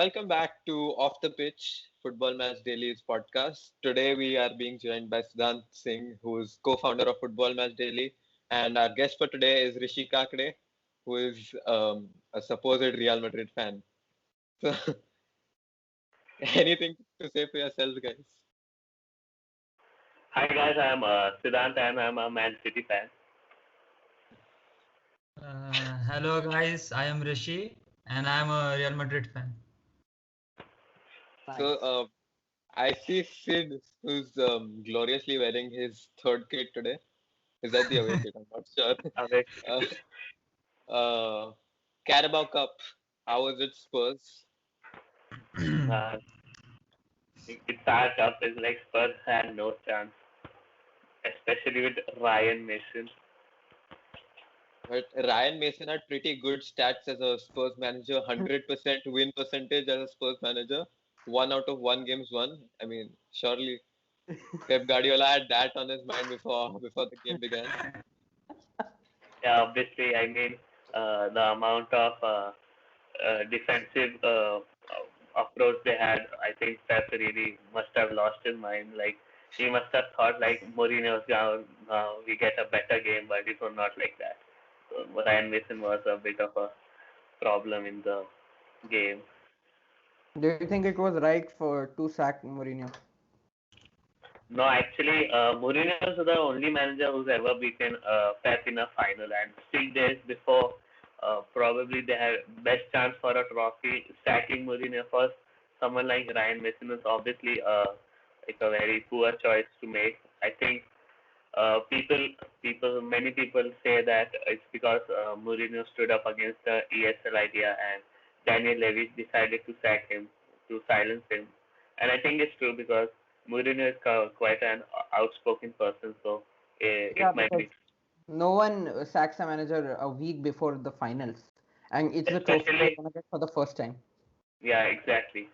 welcome back to Off the Pitch Football Match Daily's podcast. Today we are being joined by Siddhant Singh, who is co-founder of Football Match Daily, and our guest for today is Rishi Kakde, who is a supposed Real Madrid fan. So, anything to say for yourselves, guys? Hi guys, I'm Siddhant and I'm a Man City fan. Hello guys, I am Rishi and I am a Real Madrid fan. So, I see Sid, who's gloriously wearing his third kit today. Is that the away kit? I'm not sure. Okay. Carabao Cup. How was it, Spurs? uh, it starts up is like Spurs had no chance, especially with Ryan Mason. But Ryan Mason had pretty good stats as a Spurs manager. 100% win percentage as a Spurs manager. 1 out of 1 games won. I mean, surely Pep Guardiola had that on his mind before the game began. Yeah, obviously, I mean the amount of defensive approach they had, I think Pep really must have lost his mind. Like he must have thought like Mourinho's down, we get a better game, but it was not like that. So Ryan Mason was a bit of a problem in the game. Do you think it was right to sack Mourinho? No, actually, Mourinho is the only manager who's ever beaten Pep in a final, and 6 days before, probably they had best chance for a trophy. Sacking Mourinho first, someone like Ryan Mason is obviously like a very poor choice to make. I think many people say that it's because Mourinho stood up against the ESL idea, and Daniel Levy decided to sack him to silence him. And I think it's true because Mourinho is quite an outspoken person, so Yeah, it might because be. no one sacks a manager a week before the finals, and it's the trophy they're Especially, gonna get for the first time. yeah, exactly.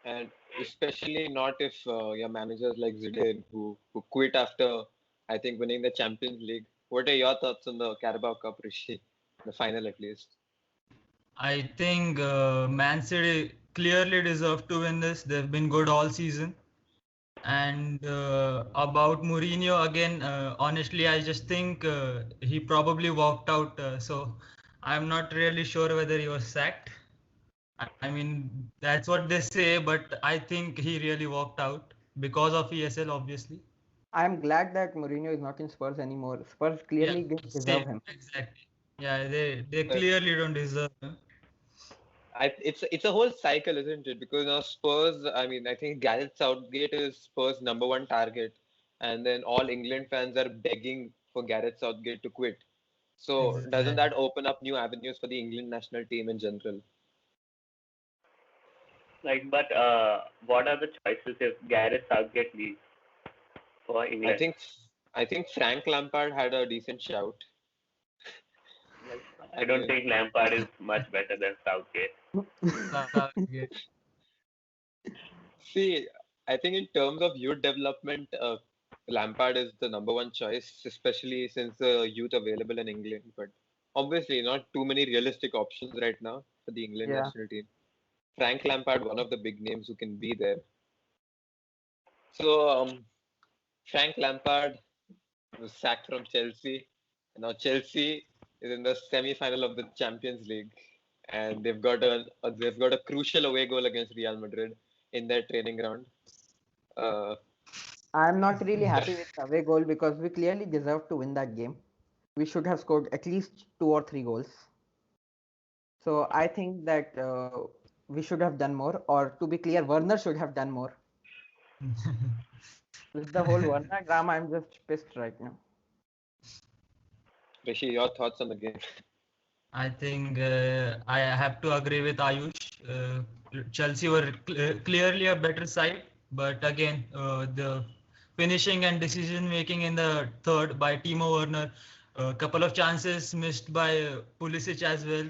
And especially not if your managers like Zidane, who quit after, I think, winning the Champions League. What are your thoughts on the Carabao Cup, Rishi? The final, at least. I think Man City clearly deserve to win this. They've been good all season. And about Mourinho again, honestly, I just think he probably walked out. So I'm not really sure whether he was sacked. I mean, that's what they say, but I think he really walked out because of ESL, obviously. I'm glad that Mourinho is not in Spurs anymore. Spurs Yeah, clearly deserve same, him. exactly. Yeah, they But clearly don't deserve him. it's a whole cycle, isn't it? Because now Spurs, I mean, I think Gareth Southgate is Spurs' number one target, and then all England fans are begging for Gareth Southgate to quit. So doesn't Exactly. that open up new avenues for the England national team in general? Like, but what are the choices if Gareth Southgate leaves for I England? think I think Frank Lampard had a decent shout. Like, I I don't mean, think Lampard is much better than Southgate. Southgate. see, I think in terms of youth development, Lampard is the number one choice, especially since the youth available in England. But obviously, not too many realistic options right now for the England Yeah, national team. Frank Lampard, one of the big names who can be there. So, Frank Lampard was sacked from Chelsea. And now Chelsea is in the semi-final of the Champions League, and they've got a crucial away goal against Real Madrid in their training ground. Uh, I'm not really happy with the away goal because we clearly deserve to win that game. We should have scored at least 2 or 3 goals. So I think that we should have done more, or to be clear, Werner should have done more. With the whole Werner drama, I'm just pissed right now. Rishi, your thoughts on the game? I think I have to agree with Ayush. Chelsea were clearly a better side, but again, the finishing and decision making in the third by Timo Werner, a couple of chances missed by Pulisic as well.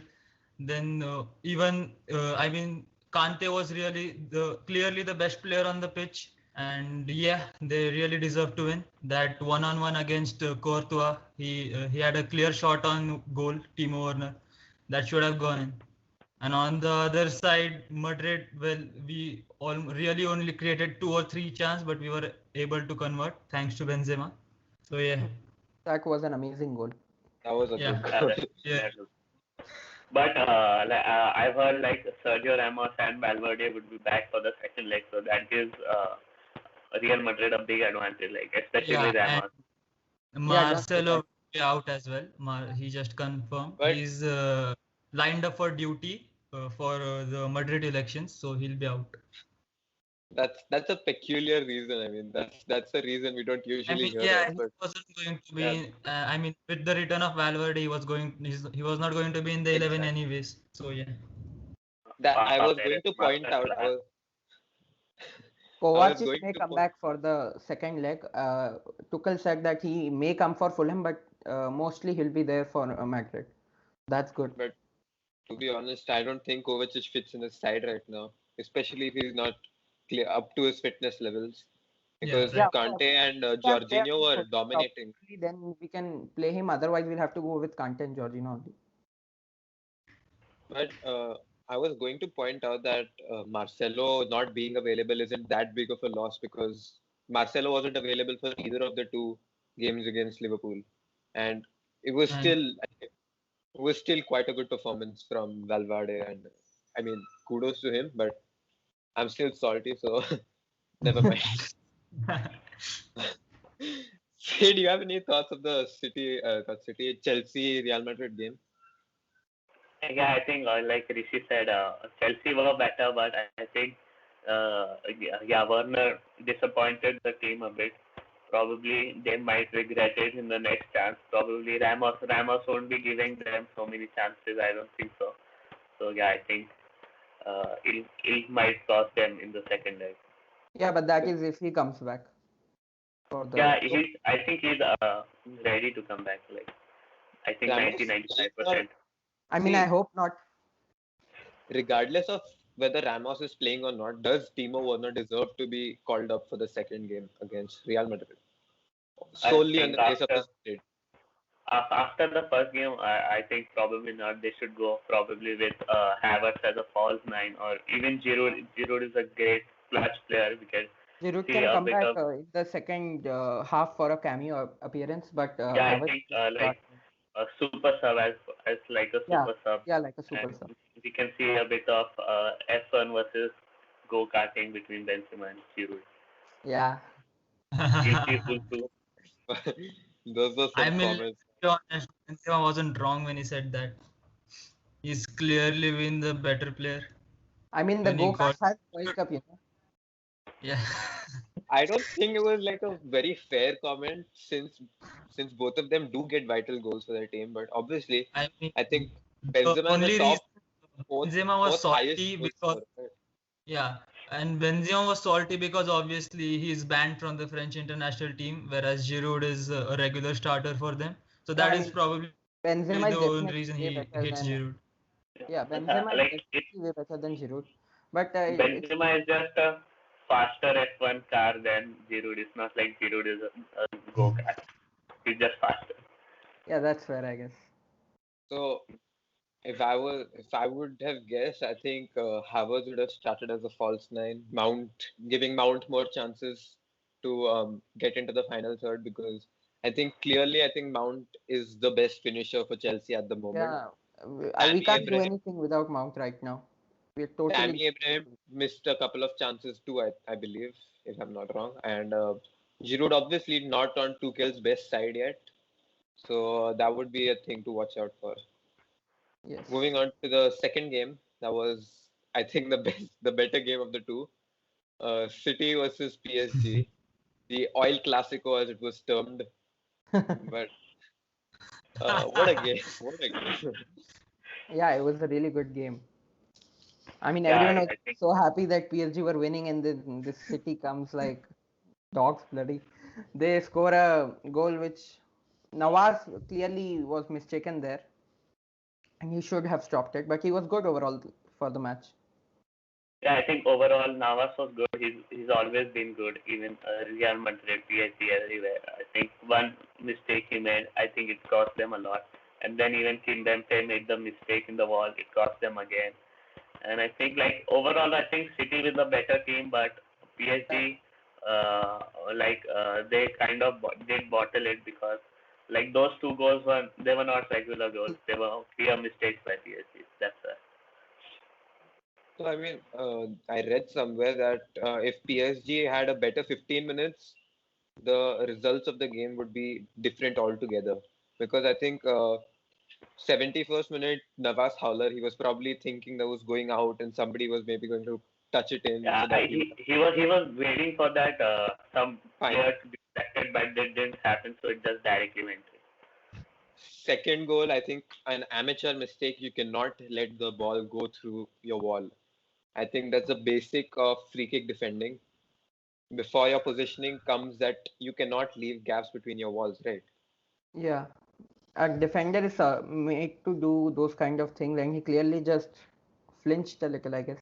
Then even I mean, Kante was really clearly the best player on the pitch, and yeah, they really deserve to win. That one-on-one against Courtois, he had a clear shot on goal, Timo Werner, that should have gone in. And on the other side, Madrid, well, we all really only created 2 or 3 chances, but we were able to convert thanks to Benzema. So yeah, That was an amazing goal. That was a yeah, good goal. yeah, That But I've heard like Sergio Ramos and Valverde would be back for the second leg, so that gives Real Madrid a big advantage, like especially yeah. And Ramos. Yeah, don't Marcelo forget. will be out as well. He just confirmed But he's lined up for duty for the Madrid elections, so he'll be out. that's a peculiar reason. I mean, that's a reason we don't I usually mean, hear yeah, of. he But wasn't going to be. Uh, I mean, with the return of Valverde, he was not going to be in the 11 exactly anyways. So yeah, that I was going Perez, to point master out. class. I was Kovacic going may to come point. back for the second leg. Tuchel said that he may come for Fulham, but mostly he'll be there for Madrid. That's good. But to be honest, I don't think Kovacic fits in his side right now, especially if he's not clear up to his fitness levels. yeah, Because Yeah, right. of Kante course. and He can play Jorginho against were Fulham dominating. properly, then we can play him. Otherwise, we'll have to go with Kante and Jorginho only. But I was going to point out that Marcelo not being available isn't that big of a loss because Marcelo wasn't available for either of the two games against Liverpool, and it was And still it was still quite a good performance from Valverde. And I mean, kudos to him, but I'm still salty, so never mind. Hey, do you have any thoughts of the Chelsea, Real Madrid game? Yeah, I think like Rishi said, Chelsea were better, but I think yeah, Werner disappointed the team a bit. Probably they might regret it in the next chance. Probably Ramos won't be giving them so many chances. I don't think so. So yeah, I think it might cost them in the second leg. Yeah, but that is if he comes back for Yeah, the. I think he's ready to come back. Like I think Ramos 90-95%. I mean, I see, hope not. regardless of whether Ramos is playing or not, does Timo Werner deserve to be called up for the second game against Real Madrid? I Solely on think the base of his trade. after the first game, I think probably not. They should go probably with Havertz as a false nine, or even Giroud. Giroud is a great clutch player. We can Giroud see can a come bit back of in the second half for a cameo appearance, but yeah. I Havertz think will like start. a super sub as like a Yeah, super sub, yeah, like a super and sub. we can see a bit of F1 versus go karting between Benzema and Giroud. Yeah. Beautiful too. Those were I some mean, let's comments. be honest, Benzema wasn't wrong when he said that. He's clearly been the better player I mean, the when he go-kart got. has World Cup, you know. Yeah, I don't think it was like a very fair comment since both of them do get vital goals for their team. But obviously, I mean, I think the Benzema is the only top reason Benzema was highest salty goal because scorer. yeah, and Benzema was salty because obviously he's banned from the French international team, whereas Giroud is a regular starter for them. So Yeah, that I is mean, probably Benzema the is only definitely reason way he better hates than. Giroud. Yeah, Benzema is Like definitely way better than Giroud. But it's Benzema is just a faster F1 car than Giroud. It's not like Giroud is a go kart. He's just faster. yeah, that's fair, I guess. So if I would have guessed, I think Havertz would have started as a false nine, giving Mount more chances to get into the final third because I think Mount is the best finisher for Chelsea at the moment. Yeah, we Tammy can't do Abraham, anything without Mount right now. We're totally. Tammy Abraham missed a couple of chances too, I believe, if I'm not wrong. And Giroud obviously not on Tuchel's best side yet, so that would be a thing to watch out for. Yes. Moving on to the second game, that was I think the better game of the two. City versus PSG, the Oil Clasico as it was termed. But what a game! What a game! Yeah, it was a really good game. I mean, Yeah, everyone was I think so happy that PSG were winning, and then this City comes like dogs bloody. They score a goal which Nawaz clearly was mistaken there, and he should have stopped it, but he was good overall for the match. yeah, I think overall Navas was good. He's always been good, even Real Madrid, PSG, everywhere. I think one mistake he made, I think it cost them a lot. And then even Kimpembe made the mistake in the wall. It cost them again. And I think like overall, I think City was a better team, but PSG, they kind of did bottle it because like those two goals were not regular goals. They were clear mistakes by PSG. That's why. So I mean, I read somewhere that if PSG had a better 15 minutes, the results of the game would be different altogether. Because I think 71st minute, Navas Howler, he was probably thinking that was going out and somebody was maybe going to touch it in Yeah, so that he was waiting for that some fine. player to be protected, but that didn't happen, so it just directly went in. Second goal, I think an amateur mistake, you cannot let the ball go through your wall. I think that's the basic of free kick defending. Before your positioning comes that you cannot leave gaps between your walls, right? Yeah, a defender is made to do those kind of things, and he clearly just flinched a little, I guess.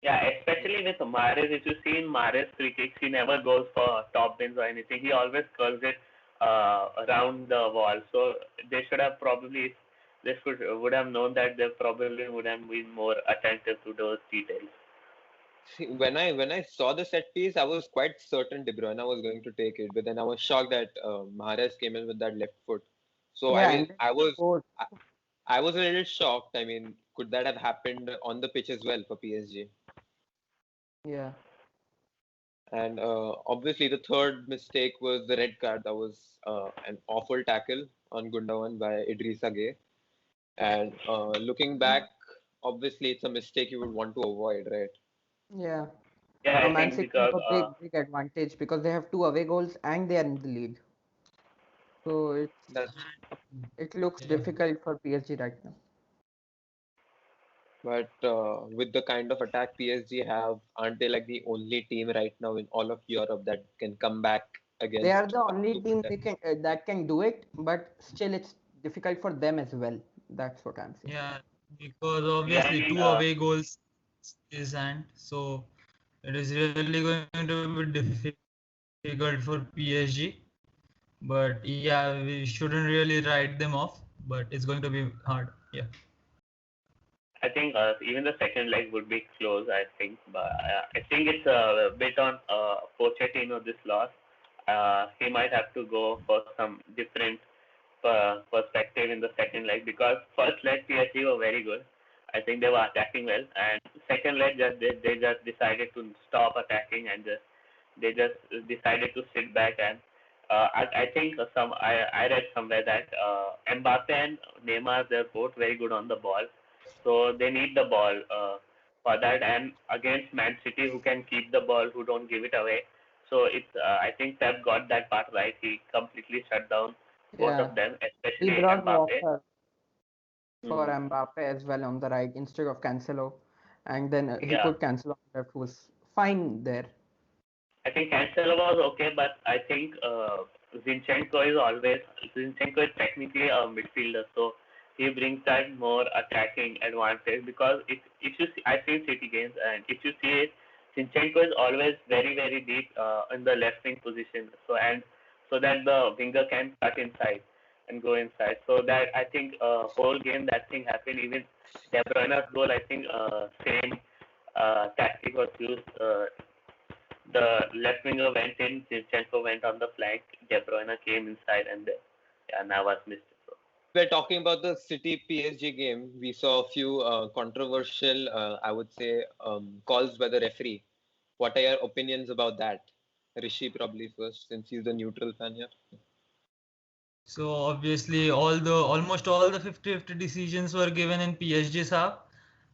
Yeah, especially with Mahrez, if you see in Mahrez free kicks, he never goes for top bins or anything. He always curls it around the wall. So they should have probably, would have known that they probably would have been more attentive to those details. See, when I saw the set piece, I was quite certain De Bruyne was going to take it, but then I was shocked that Mahrez came in with that left foot. So I Yeah, mean, and then I he was scored. I, I was a little shocked. I mean, could that have happened on the pitch as well for PSG? Yeah, And obviously, the third mistake was the red card. That was an awful tackle on Gundogan by Idrissa Gueye. And looking back, obviously, it's a mistake you would want to avoid, right? yeah. Yeah, Now I Man think City have because a big advantage because they have two away goals and they are in the lead. So That's it looks Yeah. difficult for PSG right now. But with the kind of attack PSG have, aren't they like the only team right now in all of Europe that can come back They are against the a only super team attack? they can that can do it, but still it's difficult for them as well. That's what I'm saying. Yeah, because yeah, I obviously mean two away goals is and so it is really going to be difficult for PSG. But yeah, we shouldn't really write them off. But it's going to be hard. Yeah. I think even the second leg would be close. I think, but I think it's a bit on Pochettino this loss. He might have to go for some different perspective in the second leg because first leg PSG were very good. I think they were attacking well, and second leg they just decided to stop attacking and they just decided to sit back and I think I read somewhere that Mbappe and Neymar they're both very good on the ball, so they need the ball for that. And against Man City, who can keep the ball, who don't give it away. So it's I think Pep got that part right. He completely shut down both Yeah, of them, he especially brought Mbappe. Walker for Hmm. Mbappe as well on the right instead of Cancelo, and then he Yeah, put Cancelo on the left, who was fine there. I think Cancelo was okay, but I think Zinchenko is technically a midfielder, so he brings that more attacking advantage because if you see, I've seen City games and if you see it, Zinchenko is always very deep in the left wing position, so that the winger can cut inside and go inside. So that I think whole game that thing happened. Even De Bruyne's goal, I think same tactic was used. The left winger went in, Zinchenko went on the flank, De Bruyne came inside, and then yeah, Navas missed it. So. We're talking about the City PSG game. We saw a few controversial, I would say, calls by the referee. What are your opinions about that? Rishi probably first, since he's the neutral fan here. So obviously almost all the 50-50 decisions were given in PSG's half.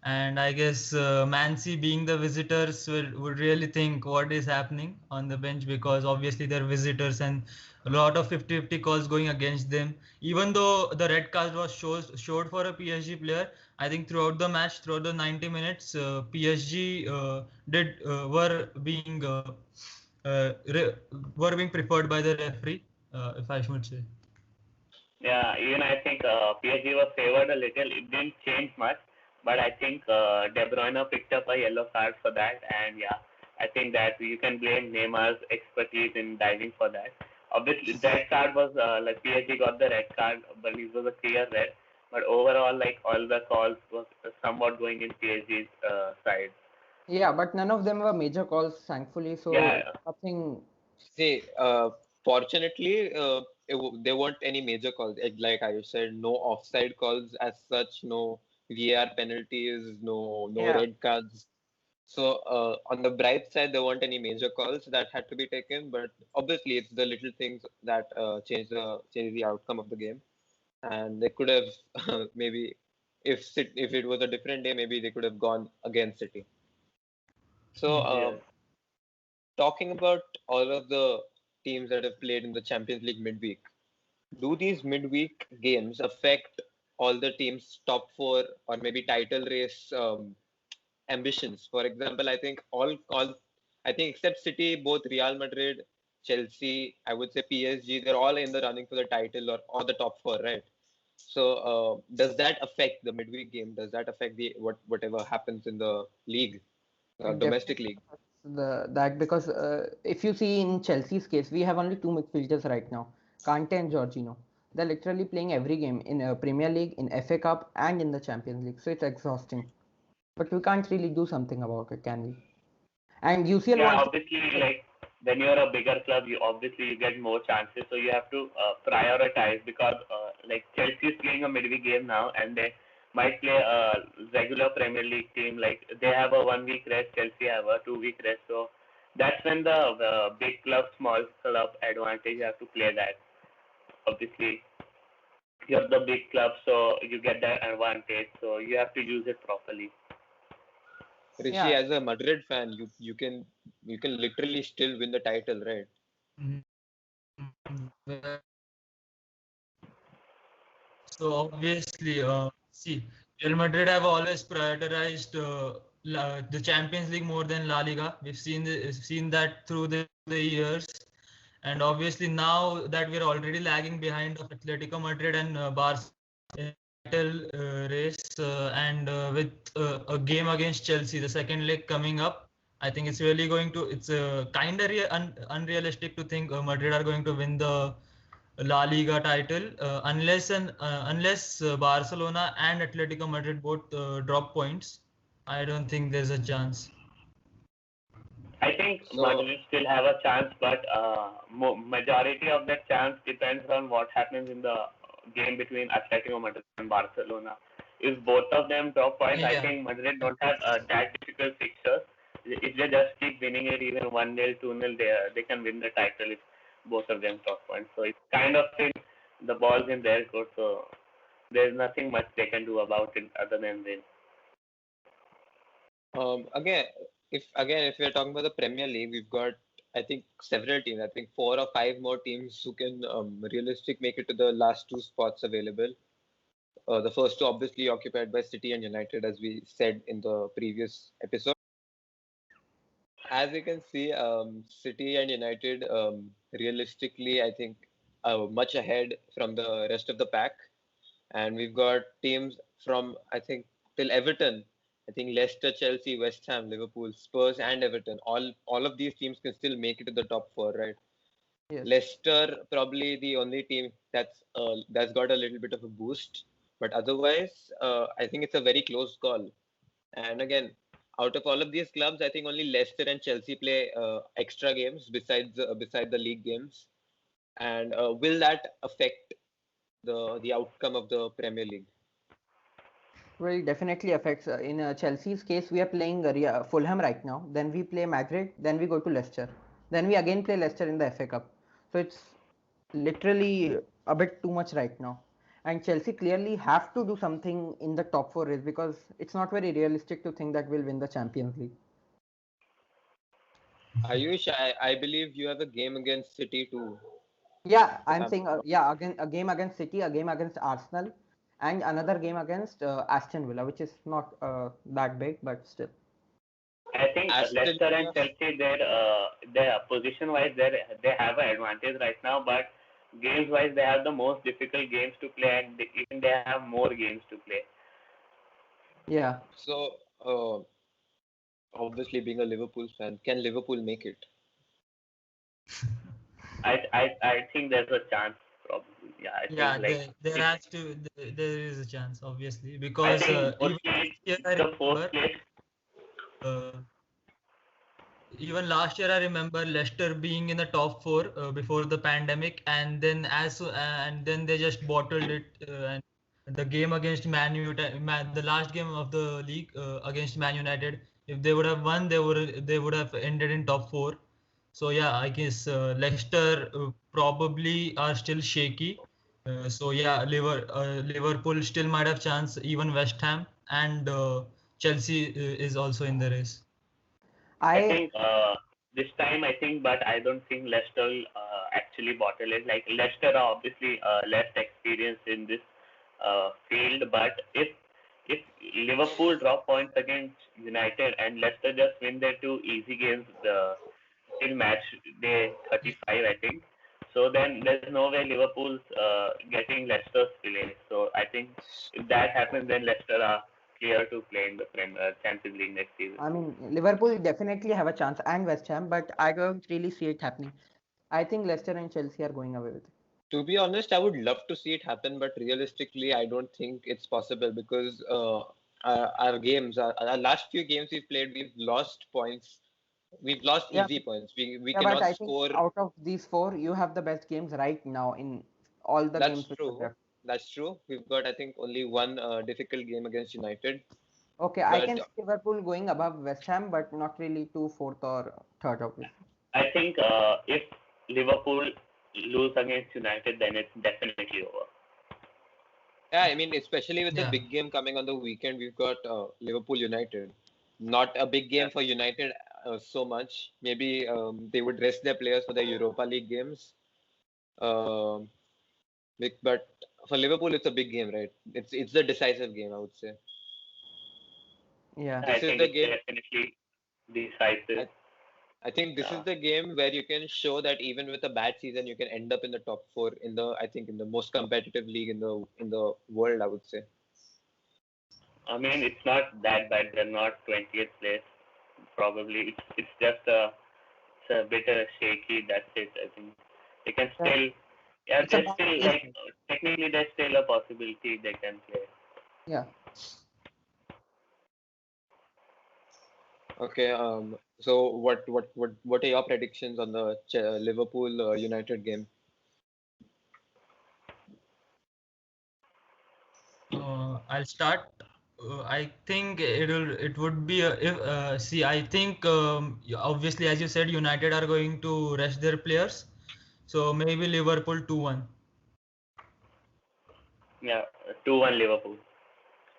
And I guess Man City being the visitors would really think what is happening on the bench because obviously they're visitors and a lot of 50-50 calls going against them. Even though the red card was showed for a PSG player, I think throughout the match, throughout the 90 minutes, PSG did uh, re- were being preferred by the referee, if I should say. Yeah, even I think PSG was favored a little. It didn't change much, but I think De Bruyne picked up a yellow card for that, and yeah, I think that you can blame Neymar's expertise in diving for that. Obviously, that card was like PSG got the red card, but it was a clear red. but overall, like all the calls were somewhat going in PSG's side. Yeah, but none of them were major calls, thankfully. So Yeah, nothing. See, fortunately, there weren't any major calls. Like I said, no offside calls as such, no VAR penalties, no Yeah, red cards. So on the bright side, there weren't any major calls that had to be taken. But obviously, it's the little things that change the outcome of the game. And they could have maybe if it was a different day, maybe they could have gone against City. So yeah. talking about all of the teams that have played in the Champions League midweek, do these midweek games affect all the teams' top four or maybe title race ambitions? For example, I think I think except City, both Real Madrid, Chelsea, I would say PSG, they're all in the running for the title or the top four, right? So does that affect the midweek game? Does that affect the whatever happens in the league, it domestic definitely league? affects that because if you see in Chelsea's case, we have only two midfielders right now, Kante and Jorginho. They're literally playing every game in Premier League, in FA Cup, and in the Champions League. So it's exhausting. But we can't really do something about it, can we? And UCL Yeah, wants. obviously, like when you're a bigger club, you get more chances. So you have to prioritize because like Chelsea is playing a midweek game now, and they might play a regular Premier League team. Like they have a 1 week rest, Chelsea have a 2 week rest. So that's when the big club, small club advantage. You have to play that. Obviously, you're the big club, so you get that advantage. So you have to use it properly. Rishi, Yeah, as a Madrid fan, you can literally still win the title, right? Well, so obviously, see, Real Madrid have always prioritized the Champions League more than La Liga. We've seen that through the years, and obviously now that we're already lagging behind of Atletico Madrid and Barca in title race, and with a game against Chelsea, the second leg coming up, I think it's really going to. It's kind of unrealistic to think Madrid are going to win the La Liga title unless Barcelona and Atletico Madrid both drop points. I don't think there's a chance. I think So Madrid still have a chance, but majority of that chance depends on what happens in the game between Atletico Madrid and Barcelona. If both of them drop points, I Yeah. think Madrid don't have that difficult fixtures. If they just keep winning it, even 1-0, 2-0, they can win the title if both of them drop points. So it's kind of in the ball's in their court. So there's nothing much they can do about it other than win. again, if we're talking about the Premier League, we've got I think several teams. I think 4 or 5 more teams who can realistic make it to the last two spots available. The first two obviously occupied by City and United, as we said in the previous episode. As you can see, City and United realistically, I think, are much ahead from the rest of the pack. And we've got teams from, I think, till Everton. I think Leicester, Chelsea, West Ham, Liverpool, Spurs, and Everton. All of these teams can still make it to the top four, right? yes. Leicester probably the only team that's got a little bit of a boost, but otherwise, I think it's a very close call. And again, out of all of these clubs, I think only Leicester and Chelsea play extra games beside the league games. And will that affect the outcome of the Premier League? Well, definitely affects. In Chelsea's case, we are playing Fulham right now. Then we play Madrid. Then we go to Leicester. Then we again play Leicester in the FA Cup. So it's literally a bit too much right now. And Chelsea clearly have to do something in the top four race because it's not very realistic to think that we'll win the Champions League. Ayush, I believe you have a game against City too. Yeah, If I'm I'm saying yeah, again a game against City, a game against Arsenal, and another game against Aston Villa, which is not that big, but still. I think Aston Leicester and Villa, Chelsea, their position wise, they have an advantage right now, but games wise, they have the most difficult games to play, and even they have more games to play. Yeah. so obviously being a Liverpool fan, can Liverpool make it? I think there's a chance. probably. Yeah, I Yeah, think like there is a chance, obviously, I because think even mostly last year I the fourth remember, place. uh, even last year I remember Leicester being in the top four before the pandemic, and then and then they just bottled it. And the game against the last game of the league against Man United, if they would have won, they would have ended in top four. So yeah, I guess Leicester probably are still shaky. So yeah, Liverpool still might have chance. Even West Ham and Chelsea is also in the race. I I think this time I think, but I don't think Leicester will actually bottle it. Like Leicester are obviously less experienced in this field, but if Liverpool drop points against United and Leicester just win their two easy games till match day 35, I think. So then there's no way Liverpool's getting Leicester's place. So I think if that happens, then Leicester are clear to play in the Champions League next season. I mean, Liverpool definitely have a chance, and West Ham, but I don't really see it happening. I think Leicester and Chelsea are going away with it. To be honest, I would love to see it happen, but realistically, I don't think it's possible because our last few games we've played, we've lost points. We've lost Yeah, easy points. We yeah, but cannot I think score. out of these four, you have the best games right now in all the That's games which are true. there. That's true. We've got, I think, only one difficult game against United. Okay, I But can see Liverpool going above West Ham, but not really to fourth or third, obviously. I think if Liverpool lose against United, then it's definitely over. yeah, I mean, especially with the Yeah. big game coming on the weekend, we've got Liverpool United. Not a big game for United so much. Maybe they would rest their players for the Europa League games. Um, but for Liverpool, it's a big game, right? It's the decisive game, I would say. Yeah. I This is think the it's game. definitely decisive. I, I think this is Yeah. the game where you can show that even with a bad season, you can end up in the top four in the I think in the most competitive league in the world, I would say. I mean, it's not that bad. They're not 20th place. Probably it's just it's a bit shaky. That's it. I think they can Yeah, still. Yeah, it's a there's bad still pace. like technically there's still a possibility they can play. Yeah. Okay. So what are your predictions on the Liverpool United game? I'll start. I think it would be if see I think obviously as you said United are going to rest their players, so maybe Liverpool 2-1. Yeah, 2-1 Liverpool.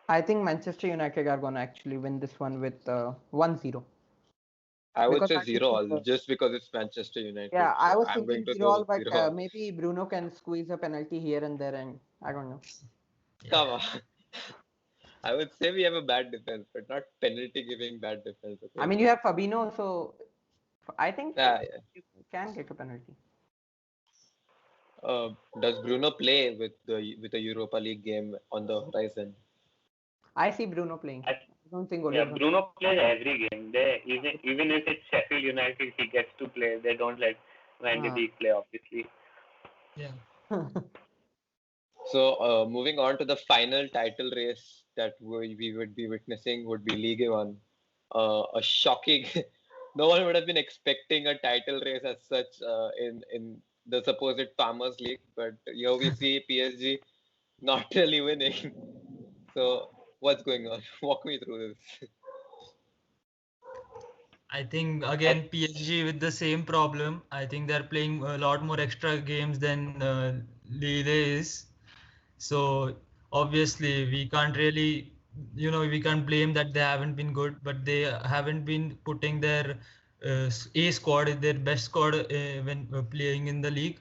I think Manchester United are going to actually win this one with 1-0. I would Because say I think, 0-all just because it's Manchester yeah, United. I So was I'm going thinking to 0 all, go but 0-all. maybe Bruno can squeeze a penalty here and there, and I don't know. Come on. I would say we have a bad defense, but not penalty giving bad defense. I Okay. mean, you have Fabinho, so I think Yeah. you can get a penalty. Does Bruno play with the Europa League game on the horizon? I see Bruno playing. I, I don't think Ole yeah, is going Bruno plays every game. They even if it's Sheffield United, he gets to play. They don't let Van de to. Beek play, obviously. Yeah. So moving on to the final title race that we would be witnessing would be Ligue 1. A shocking. No one would have been expecting a title race as such in the supposed Farmers League, but here we see PSG not really winning. So what's going on? Walk me through this. I think I, again PSG with the same problem. I think they're playing a lot more extra games than Lille is. So obviously we can't really, we can't blame that they haven't been good, but they haven't been putting their A squad, their best squad when playing in the league.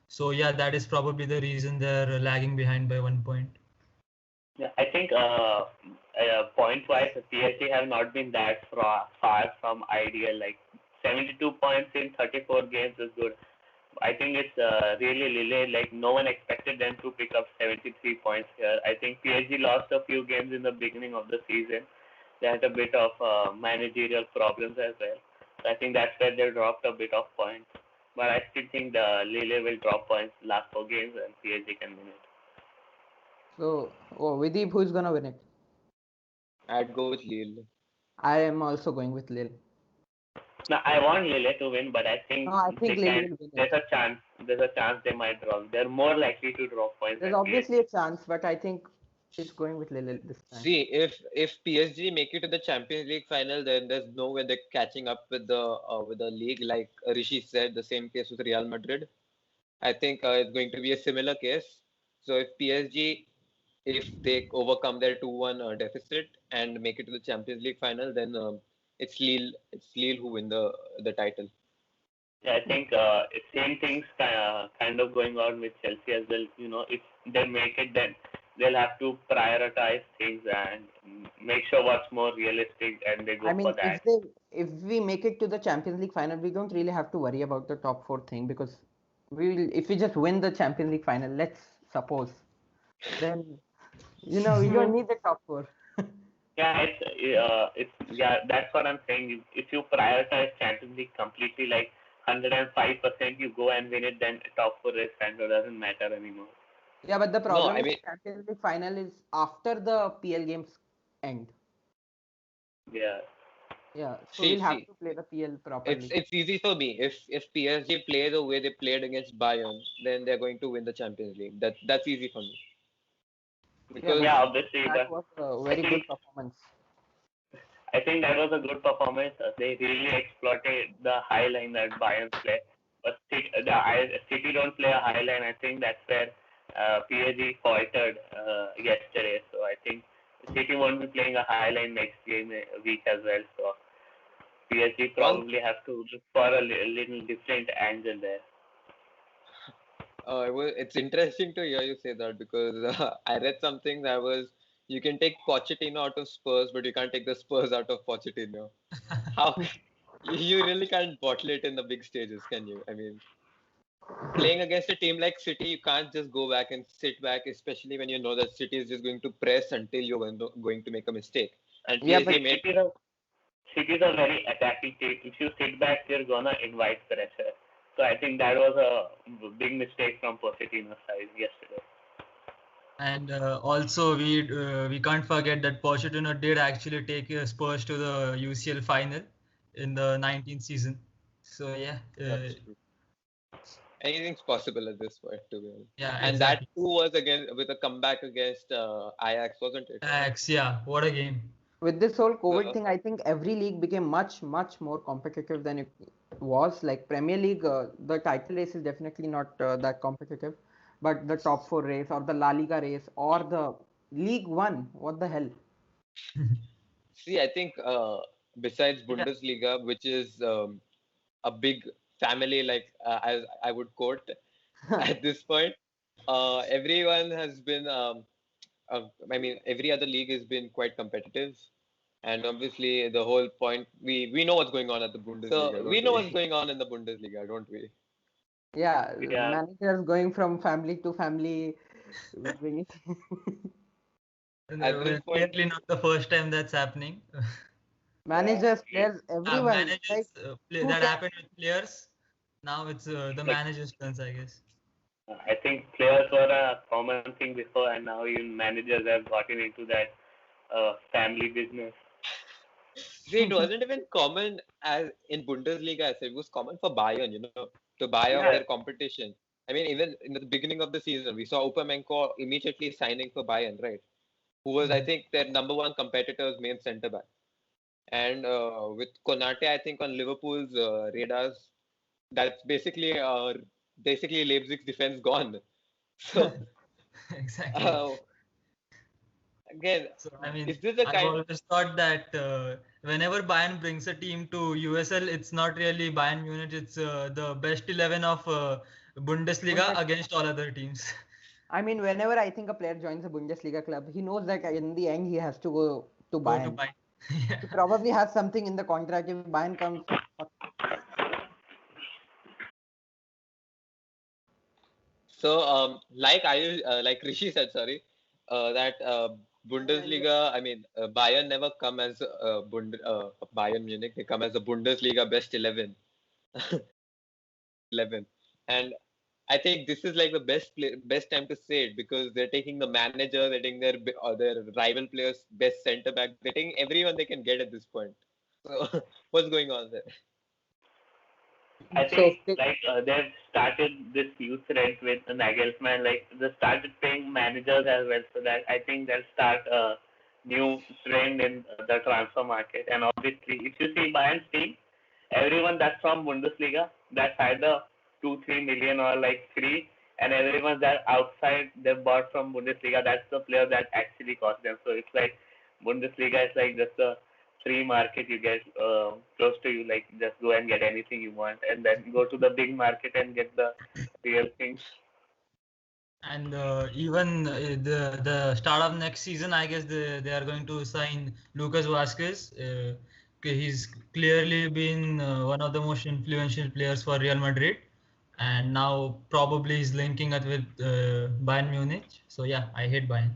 So yeah, that is probably the reason they're lagging behind by 1 point. Yeah, I think point-wise, PSG have not been that far from ideal. Like 72 points in 34 games is good. I think it's really Lille. Like no one expected them to pick up 73 points here. I think PSG lost a few games in the beginning of the season. They had a bit of managerial problems as well. So I think that's where they dropped a bit of points. but I still think the Lille will drop points last 4 games and PSG can win it. So, Videep, who's gonna win it? I'd go with Lille. I am also going with Lille. Now I want Lille to win, but I think No, I think they Lille can. will win There's it. a chance. There's a chance they might drop. They're more likely to drop points There's than obviously PSG. a chance, but I think it's going with Lille this time. See, if PSG make it to the Champions League final, then there's no way they're catching up with the league. Like Rishi said, the same case with Real Madrid. I think it's going to be a similar case. So if PSG, if they overcome their 2-1 deficit and make it to the Champions League final, then it's Lille who win the title. Yeah, I think same things kind of going on with Chelsea as well. If they make it, then they'll have to prioritize things and make sure what's more realistic, and they I go for mean, that. if we make it to the Champions League final, we don't really have to worry about the top four thing because if we just win the Champions League final, let's suppose, then we don't need the top four. Yeah, that's what I'm saying. If you prioritize Champions League completely, like 105%, you go and win it, then top four race kind of doesn't matter anymore. Yeah, but the problem I is mean, Champions League final is after the PL games end. Yeah. Yeah, so we'll have to play the PL properly. it's easy for me. If PSG play the way they played against Bayern, then they're going to win the Champions League. That's easy for me. Because Yeah, obviously, that but was a very good performance. I think that was a good performance. They really exploited the high line that Bayern play. But City don't play a high line. I think that's where PSG faltered yesterday. So I think City won't be playing a high line next week as well. So PSG probably have to look for a little different angle there. it's interesting to hear you say that because I read something that was you can take Pochettino out of Spurs, but you can't take the Spurs out of Pochettino. How you really can't bottle it in the big stages, can you? I mean, playing against a team like City, you can't just go back and sit back, especially when you know that City is just going to press until you're going to make a mistake. And Yeah, PSG but made City's a very attacking team. If you sit back, you're gonna invite pressure. So I think that was a big mistake from Pochettino's side yesterday. And also we can't forget that Pochettino did actually take Spurs to the UCL final in the 19th season. So yeah, that's true. Anything's possible at this point, to be honest. yeah, And exactly. that too was again with a comeback against Ajax, wasn't it? Ajax, yeah, what a game. With this whole COVID So, thing, I think every league became much more competitive than it was. Like Premier League, the title race is definitely not that competitive, but the top four race or the La Liga race or the League One, what the hell? see, I think besides Yeah. Bundesliga, which is a big family, like as I would quote at this point, everyone has been. I mean, every other league has been quite competitive, and obviously the whole point we know what's going on at the Bundesliga. So we know what's going on in the Bundesliga, don't we? Yeah, Yeah. managers going from family to family. At this point, Clearly not the first time that's happening. Managers, players, everyone. Like, Managers who that can happened with players. Now it's the Like, managers' turns, I guess. I think players were a common thing before, and now even managers have gotten into that family business. see, it wasn't even common as in Bundesliga. I said it was common for Bayern, to buy off Yeah. their competition. I mean, even in the beginning of the season, we saw Upamenko immediately signing for Bayern, right? Who was, I think, their number one competitor's main centre back. And with Konate, I think on Liverpool's radars, that's basically Leipzig's defense gone. So Exactly. again, So I mean, is this the I've kind? always thought that whenever Bayern brings a team to USL, it's not really Bayern Munich. It's the best 11 of Bundesliga against all other teams. I mean, whenever I think a player joins a Bundesliga club, he knows that in the end he has to go to Go to Bayern. Bayern. He probably has something in the contract if Bayern comes. So like Rishi said, sorry, that Bundesliga. I mean, Bayern never come as Bayern Munich. They come as a Bundesliga best 11. 11. And I think this is like the best time to say it, because they're taking the manager, they're taking their rival players, best centre back, they're taking everyone they can get at this point. So what's going on there? I So think they've started this youth rent with Nagelsmann. Like they started paying managers as well, so that I think they'll start a new trend in the transfer market. And obviously, if you see Bayern's team, everyone that's from Bundesliga, that's either 2-3 million or like three, and everyone that outside they bought from Bundesliga, that's the player that actually cost them. So it's like Bundesliga is like just a free market. You get close to you, like just go and get anything you want, and then go to the big market and get the real things. And even the start of next season, I guess they are going to sign Lucas Vasquez. He's clearly been one of the most influential players for Real Madrid, and now probably he's linking up with Bayern Munich. So yeah, I hate Bayern.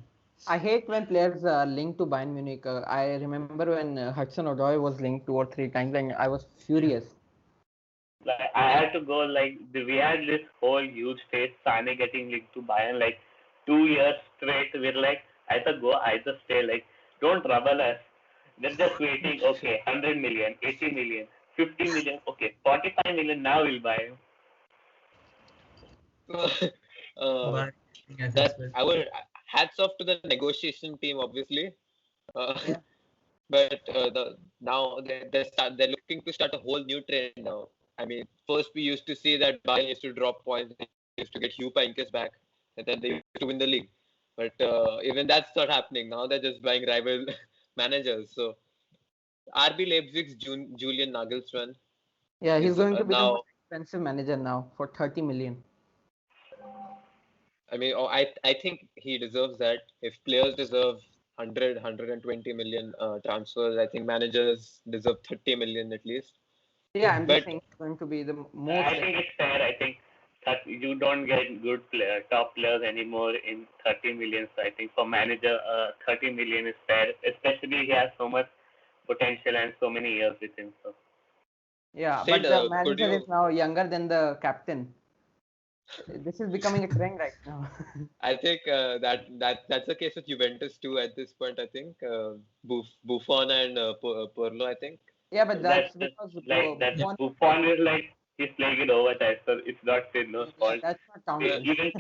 I hate when players are linked to Bayern Munich. I remember when Hudson-Odoi was linked 2 or 3 times, and I was furious. Like I had to go. Like we had this whole huge phase, Sane getting linked to Bayern like 2 years straight. We're like either go, either stay. Like don't trouble us. They're just waiting. Okay, 100 million, 80 million, 50 million. Okay, 45 million. Now we'll buy him. uh, that I would hats off to the negotiation team, obviously. Yeah. But now they're looking to start a whole new trend now. I mean, first we used to see that Bayern used to drop points, they used to get Hugh Pinkes back, and then they used to win the league. But even that's not happening now. They're just buying rival managers. So RB Leipzig's Julian Nagelsmann Yeah, he's is going to be the now. most expensive manager now for 30 million. I mean, I think he deserves that. If players deserve 100, 120 million transfers, I think managers deserve 30 million at least. Yeah, I'm just But saying it's going to be the most. I think it's fair. I think that you don't get good top players anymore in 30 million. So I think for manager, 30 million is fair. Especially he has so much potential and so many years with him. So Yeah, Sid, but the could manager you? is now younger than the captain. This is becoming a trend right now. I think that's the case with Juventus too at this point. I think Buffon and Pirlo. I think. Yeah, but that's that's just because like that. Buffon, Buffon is like he's playing it overtime. So it's not Pirlo's yeah, fault. that's not counting. Even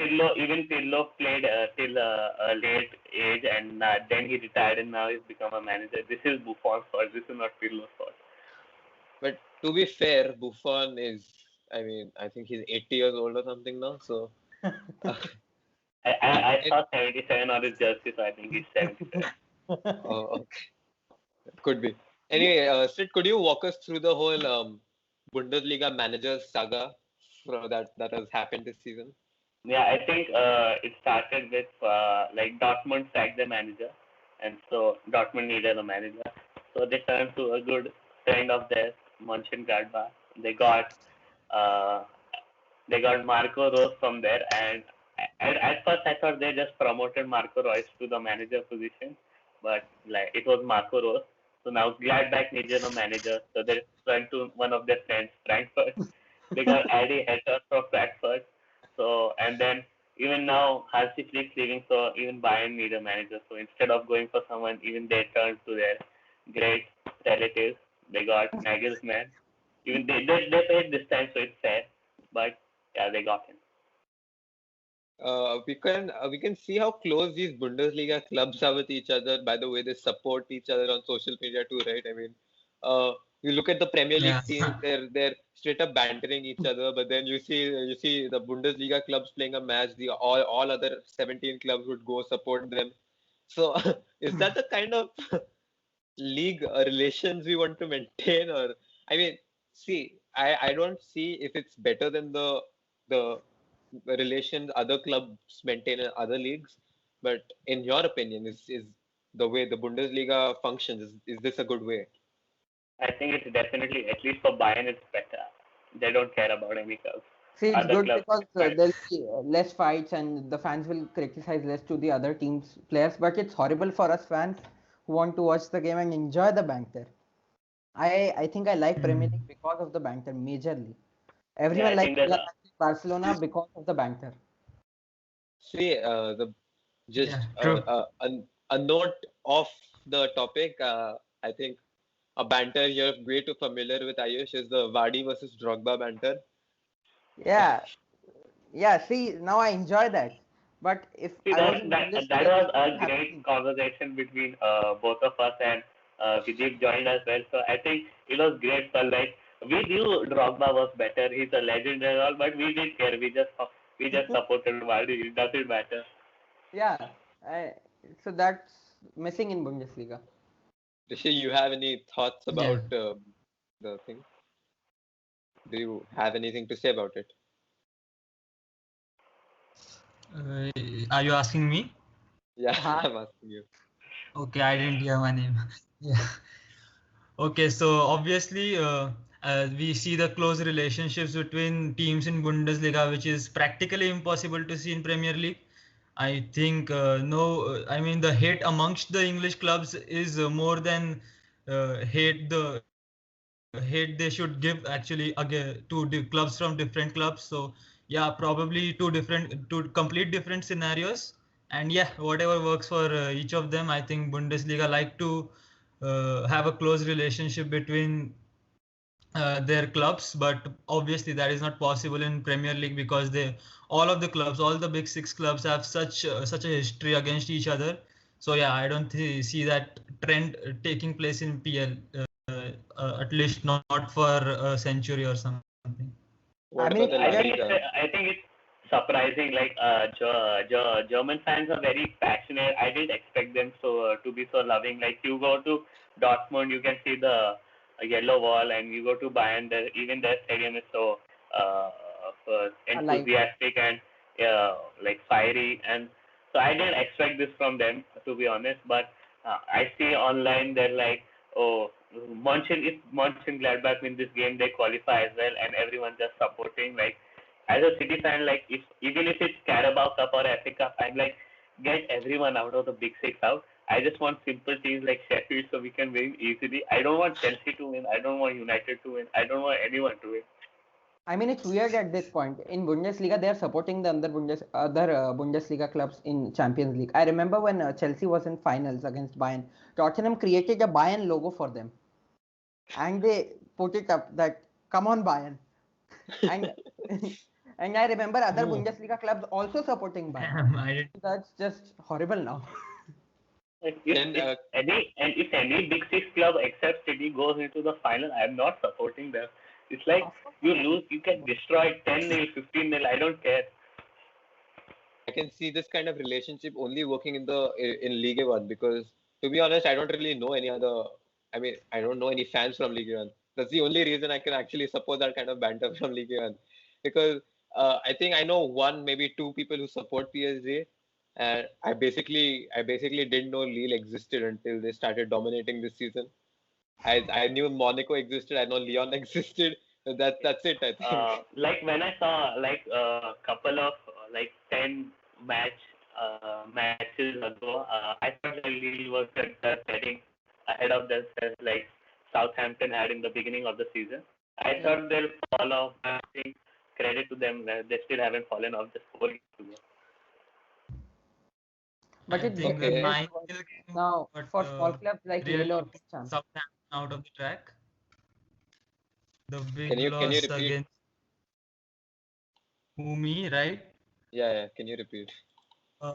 Pirlo played till a late age, and then he retired, and now he's become a manager. This is Buffon's fault. This is not Pirlo's fault. But to be fair, Buffon is. I mean, I think he's 80 years old or something now. So. I saw 77 on his jersey, so I think he's 77. Oh, okay. Could be. Anyway, Sid, could you walk us through the whole Bundesliga manager saga that has happened this season? Yeah, I think it started with like Dortmund sacked the manager, and so Dortmund needed a manager. So they turned to a good friend of theirs, Mönchengladbach. They got uh, they got Marco Rose from there, and at first I thought they just promoted Marco Reus to the manager position, but like it was Marco Rose. So now Gladbach needed a manager, so they turned to one of their friends, Frankfurt. They got Adi Hetter from Frankfurt. So and then even now Hansi Flick's leaving, so even Bayern need a manager. So instead of going for someone, even they turned to their great relatives. They got Nagelsmann. Even they paid this time, so it's fair. But yeah, they got him. We can see how close these Bundesliga clubs are with each other by the way they support each other on social media too, right? I mean, you look at the Premier League teams, they're straight up bantering each other, but then you see the Bundesliga clubs playing a match, the all other 17 clubs would go support them. So is that the kind of league relations we want to maintain? Or I mean, see, I don't see if it's better than the relations other clubs maintain in other leagues, but in your opinion, is the way the Bundesliga functions, is this a good way? I think it's definitely, at least for Bayern, it's better. They don't care about any clubs. See, it's Other good clubs because fight. there'll be less fights and the fans will criticize less to the other teams' players. But it's horrible for us fans who want to watch the game and enjoy the banter. I think I like Premier League because of the banter majorly. Everyone I likes think Real that Madrid, Barcelona because of the banter. See, the just Yeah, true. a note off the topic. I think a banter you're way too familiar with, Ayush, is the Vardy versus Drogba banter. Yeah, yeah. See, now I enjoy that. But if see I was that in that that Bundesliga, this was a wouldn't happen. great conversation between both of us, and Vijay joined as well. So I think it was great fun. Like we knew Drogba was better. He's a legend and all, but we didn't care. We just supported Vardy. It doesn't matter. Yeah, so that's missing in Bundesliga. Rishi, you have any thoughts Yeah. about the thing? Do you have anything to say about it? Are you asking me? Yeah, Huh? I'm asking you. Okay, I didn't hear my name. Yeah. Okay, so obviously, we see the close relationships between teams in Bundesliga, which is practically impossible to see in Premier League. I think I mean the hate amongst the English clubs is more than hate they should give actually again to clubs from different clubs. So yeah, probably two complete different scenarios. And yeah, whatever works for each of them. I think Bundesliga like to have a close relationship between their clubs, but obviously that is not possible in Premier League because all of the clubs, all the big six clubs have such a history against each other. So yeah, I don't see that trend taking place in PL, at least not for a century or something. I What mean, about it's the La I weird. think it's Liga? I think it's surprising. Like German fans are very passionate. I didn't expect them to be so loving. Like you go to Dortmund, you can see the yellow wall, and you go to Bayern, even their stadium is so uh, Alive. enthusiastic and like fiery. And so I didn't expect this from them, to be honest. But I see online they're like, oh, if Mönchengladbach win this game, they qualify as well, and everyone just supporting. Like as a City fan, like if even if it's Carabao Cup or FA Cup, I'm like, get everyone out of the big six out. I just want simple teams like Sheffield so we can win easily. I don't want Chelsea to win. I don't want United to win. I don't want anyone to win. I mean, it's weird at this point. In Bundesliga, they are supporting the other Bundesliga clubs in Champions League. I remember when Chelsea was in finals against Bayern, Tottenham created a Bayern logo for them, and they put it up that "Come on, Bayern." And and I remember other Oh, Bundesliga clubs also supporting Bayern. damn, I didn't. That's just horrible now. Like Then if any big six club except City goes into the final, I'm not supporting them. It's like Of course, you I'm not. lose, you can destroy 10-0, 15-0. I don't care. I can see this kind of relationship only working in Ligue 1 because to be honest, I don't really know any other. I mean, I don't know any fans from Ligue 1. That's the only reason I can actually support that kind of banter from Ligue 1 because I think I know one, maybe two people who support PSG, and I basically didn't know Lille existed until they started dominating this season. I knew Monaco existed. I know Lyon existed. That's it. I think. Like when I saw like a couple of like 10 matches ago, I thought that Lille was just getting ahead of themselves like Southampton had in the beginning of the season. I Yeah. thought they'll fall off. I think credit to them that they still haven't fallen off just 4 games to go. But I it's think the getting Okay. worse 9 because game now but for small clubs like really Lille or took West Ham. Southampton out of the track. The Can big you loss repeat? against Umi, right? Yeah. Can you repeat? Uh,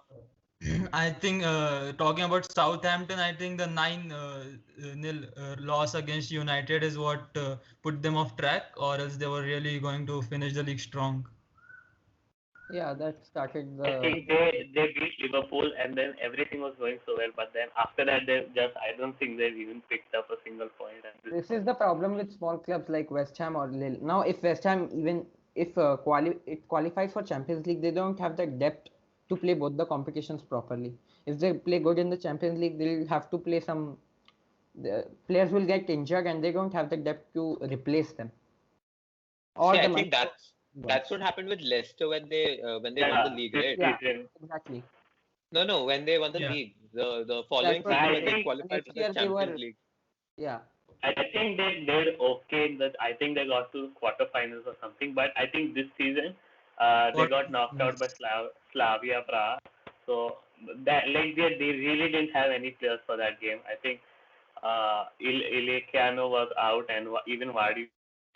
I think talking about Southampton, I think the 9-0 loss against United is what put them off track, or else they were really going to finish the league strong. Yeah, that started I the. think they beat Liverpool and then everything was going so well, but then after that they just I don't think they've even picked up a single point at this This is point. the problem with small clubs like West Ham or Lille. Now, if West Ham even if it qualifies for Champions League, they don't have the depth to play both the competitions properly. If they play good in the Champions League, they'll have to play some. The players will get injured, and they don't have the depth to replace them. Or See, the I money. think that's what happened with Leicester when they won the Yeah, league, this right? Yeah, season. exactly. No, when they won the Yeah. league, the That following was I season the when they thing. think qualified for Next the year they Champions were. League. Yeah. I think they did okay in that. I think they got to quarterfinals or something. But I think this season, they got knocked out by Slavia Prague. So that like they really didn't have any players for that game. I think Ilekiano was out and even Vardy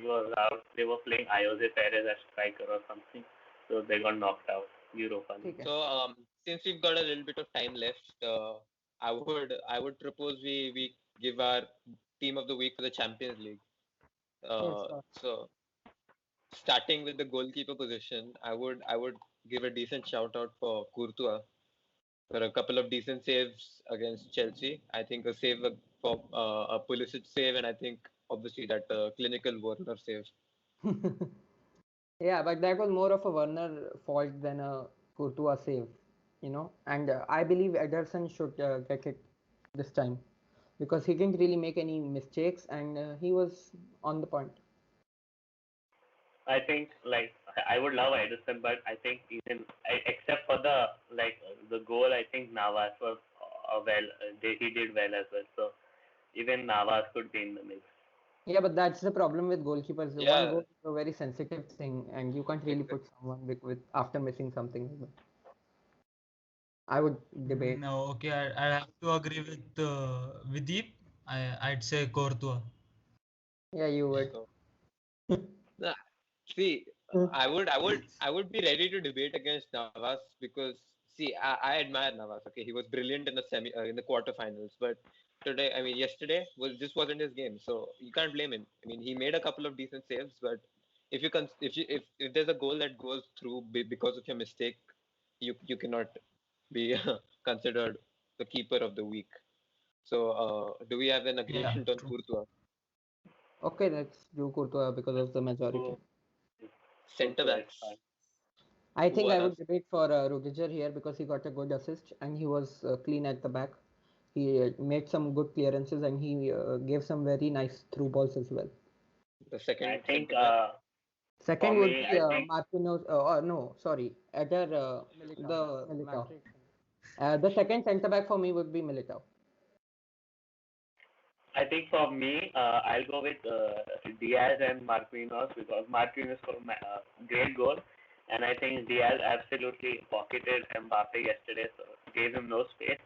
was out. They were playing Jose Perez as striker or something. So they got knocked out. Europa League. Okay. So since we've got a little bit of time left, I would propose we give our team of the week for the Champions League. Yes, sure. So starting with the goalkeeper position, I would give a decent shout out for Courtois for a couple of decent saves against Chelsea. I think a save for a Pulisic save, and I think obviously that clinical Werner save. Yeah, but that was more of a Werner fault than a Courtois save, And I believe Ederson should get it this time because he didn't really make any mistakes and he was on the point. I think like I would love Edison, but I think even except for the goal, I think Navas was he did well as well. So even Navas could be in the mix. Yeah, but that's the problem with goalkeepers. One Yeah, goal is a very sensitive thing, and you can't really put someone with after missing something. I would debate. No, okay, I have to agree with Deep. I'd say Courtois. Yeah, you would. So, nah, see, I would be ready to debate against Navas because see, I admire Navas. Okay, he was brilliant in the in the quarterfinals, but yesterday wasn't his game, so you can't blame him. I mean, he made a couple of decent saves, but if there's a goal that goes through because of your mistake, you cannot be considered the keeper of the week. So, do we have an Yeah, agreement on true. Courtois? Okay, let's do Courtois because of the majority. Who- Centre who is backs. fine. I Who think are I would us? debate for Rudiger here because he got a good assist and he was clean at the back. He made some good clearances and he gave some very nice through balls as well. The I second think centre back. for Second would me, be I think Marquinhos. No, sorry, Eder The Militao. matrix. The second centre back for me would be Militao. for me, I'll go with Diaz and Marquinhos because Marquinhos scored a great goal, and I think Diaz absolutely pocketed Mbappe yesterday, so gave him no space.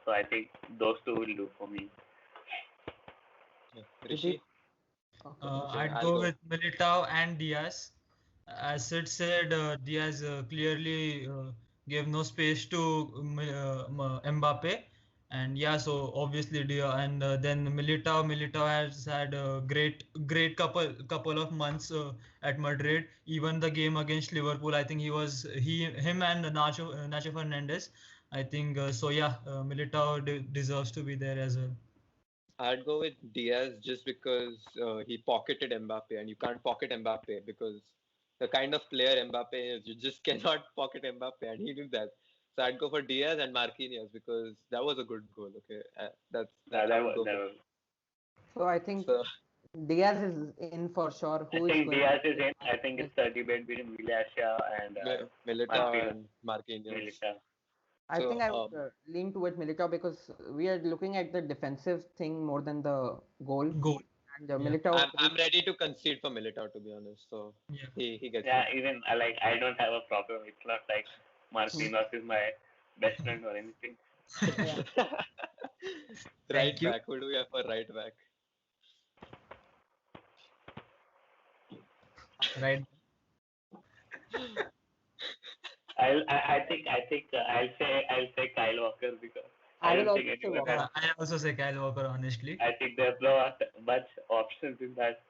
So I think those two will do for me. Rishi. Okay. Okay, I'd I'll go go. with Militao and Diaz. As Sid said, Diaz clearly gave no space to Mbappe, and yeah, so obviously Diaz, and then Militao has had a great couple of months at Madrid. Even the game against Liverpool, I think him and Nacho Fernandez. I think so. Yeah, Militao deserves to be there as well. I'd go with Diaz just because he pocketed Mbappe, and you can't pocket Mbappe because the kind of player Mbappe is, you just cannot pocket Mbappe, and he did that. So I'd go for Diaz and Marquinhos because that was a good goal. Okay, that's that I That would was, go that for. was, So I think So Diaz is in for sure. I Who is think going Diaz to is take in. I think Martinez? it's a debate between Villarreal and Militao Marquinhos. and Marquinhos. Militao. I So think I would lean towards Militao because we are looking at the defensive thing more than the goal. Goal. And Yeah. Militao is I'm ready to concede for Militao, to be honest. So Yeah. he gets Yeah, it. even I don't have a problem. It's not like Marquinhos is my best friend or anything. Yeah. Right Thank you. back. Who do we have for right back? Right. I think I'll say Kyle Walker because I I will don't also think say anyone Walker. has. I also say Kyle Walker, honestly. I think there's not much options in that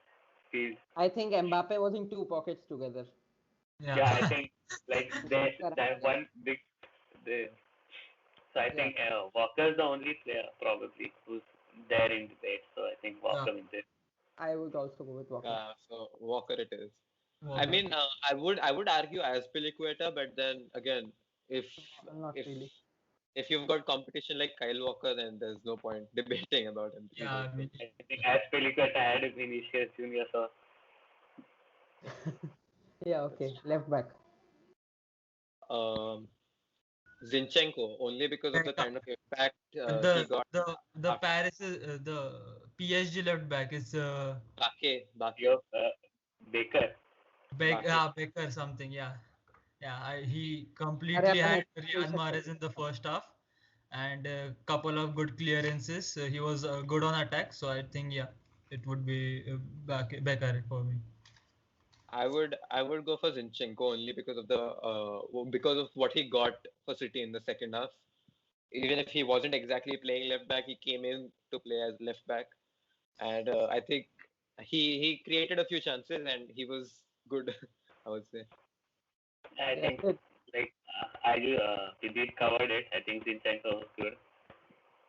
field. I think Mbappe was in two pockets together. Yeah. Yeah, I think like they Correct. that one big. They, so I Yeah. think Walker's the only player probably who's there in debate. So I think Walker wins it. I would also go with Walker. So Walker it is. I Walker. mean, I would argue Azpilicueta, but then again, if Not if really. if you've got competition like Kyle Walker, then there's no point debating about him. Yeah, I mean, I think as Pelicota had Vinicius Junior, so Yeah, okay. Left back. Um, Zinchenko only because of the kind of impact he the got. the after- Paris the PSG left back is Bake. Your Baker. Becker something. He अरे completely upon had ऐसे बोल Riyad सकते Mahrez in the first half and a couple of good clearances. He was good on attack, so I think it would be Becker for me. I would go for Zinchenko only because of because of what he got for City in the second half. Even if he wasn't exactly playing left back, he came in to play as left back, and I think he created a few chances and he was good. I would say. I Yeah, think like we did covered it. I think Zinchenko was good.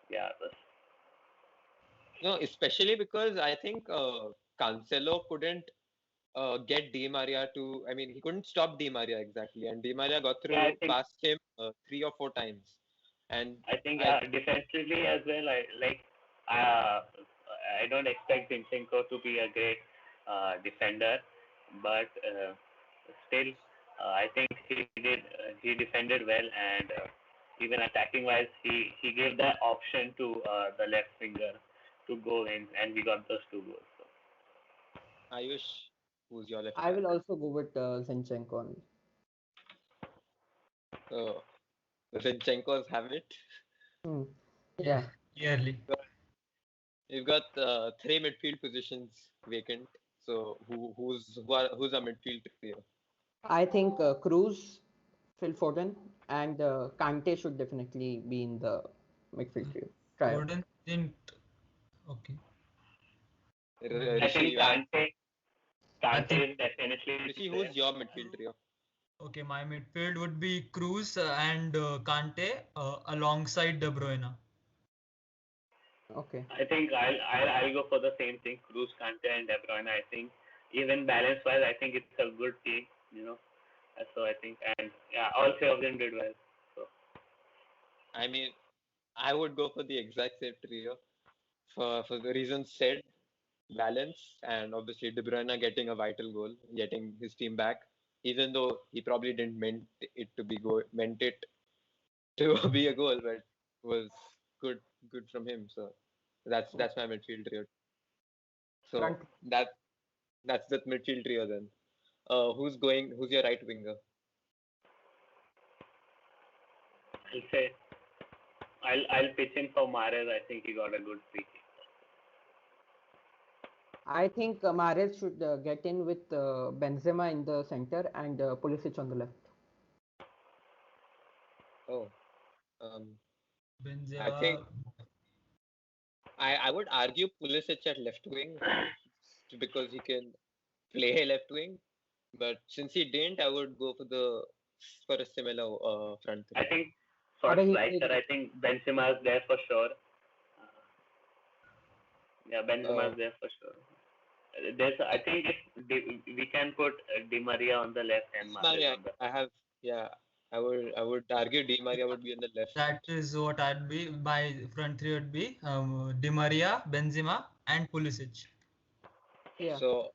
Yeah, but No, especially because I think Cancelo couldn't get Di Maria to. I mean, he couldn't stop Di Maria exactly, and Di Maria got yeah, I through think past him 3 or 4 times, and yeah, I defensively as well. Uh, I don't expect Zinchenko to be a great defender, but still, I think he defended well, and even attacking wise, he gave that option to the left winger to go in, and we got those 2 goals. So. Ayush, who's your left I back? will also go with Zinchenko only. So the Zinchenko's have it. Hmm. Yeah, Yeah. clearly. You've got three midfield positions vacant. So who's our midfield trio? I think Cruz, Phil Foden, and Kante should definitely be in the midfield trio. Gordon didn't. Okay. I Rishi, think you have I Kante think is definitely Rishi. there. Who's your midfield trio? okay. My midfield would be Cruz and Kante alongside De Bruyne. Okay. I think I'll go for the same thing. Cruz, Kante, and De Bruyne. I think even balance wise, I think it's a good team. So I think, and yeah, all 3 of them did well. So I mean, I would go for the exact same trio for the reasons said, balance, and obviously De Bruyne getting a vital goal, getting his team back, even though he probably didn't meant it to be a goal, but was good from him. So that's my midfield trio. So Front. that's the midfield trio then. Who's your right winger? I'll say I'll pitch in for Mahrez. I think he got a good free kick. I think Mahrez should get in with Benzema in the center and Pulisic on the left. Oh, um, I think Benzema. I would argue Pulisic at left wing because he can play left wing, but since he didn't, I would go for a similar front I three. think for But he striker, played. I think Benzema is there for sure. Yeah, Benzema Uh, is there for sure. I think we can put Di Maria on the left and Di Mahrez Maria, on the. I have yeah. I would argue Di Maria would be on the left. That is what I'd be. My front three would be Di Maria, Benzema, and Pulisic. Yeah. So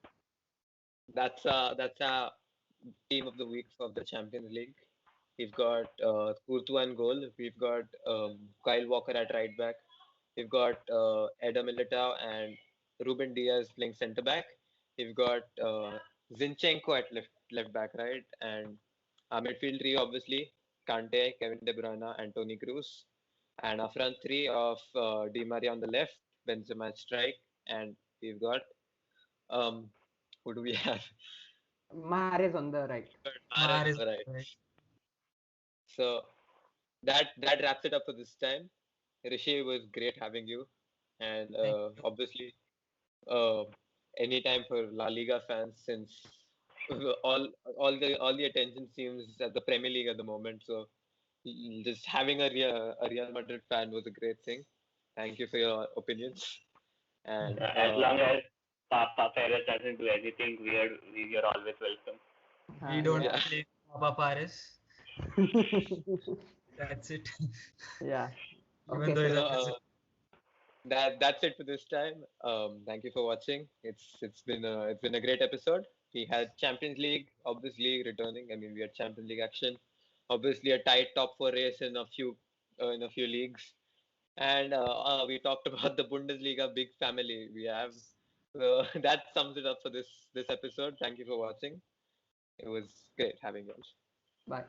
that's a team of the week of the Champions League. We've got Courtois and goal. We've got Kyle Walker at right back. We've got Eder Militao and Ruben Diaz playing centre back. We've got Zinchenko at left back, right? And our midfield three, obviously, Kante, Kevin De Bruyne, and Toni Kroos. And our front three of Di Maria on the left, Benzema at strike, and we've got um, who do we have? Mahrez on the right. Mahrez on Mahrez, the right. right. So that wraps it up for this time. Rishi, it was great having you, and Thank you. obviously, uh, anytime for La Liga fans, since all the attention seems at the Premier League at the moment. So just having a Real Madrid fan was a great thing. Thank you for your opinions, and As long as Papa Perez doesn't do anything weird, you're always welcome. We don't yeah, Yeah. play Papa Paris. That's it. Yeah. Even Okay. though he's so a Brazilian. that's it for this time. Thank you for watching. It's been a great episode. We had Champions League obviously returning. I mean, we had Champions League action. Obviously, a tight top four race in a few leagues. And we talked about the Bundesliga big family we have. So that sums it up for this episode. Thank you for watching. It was great having you. Bye.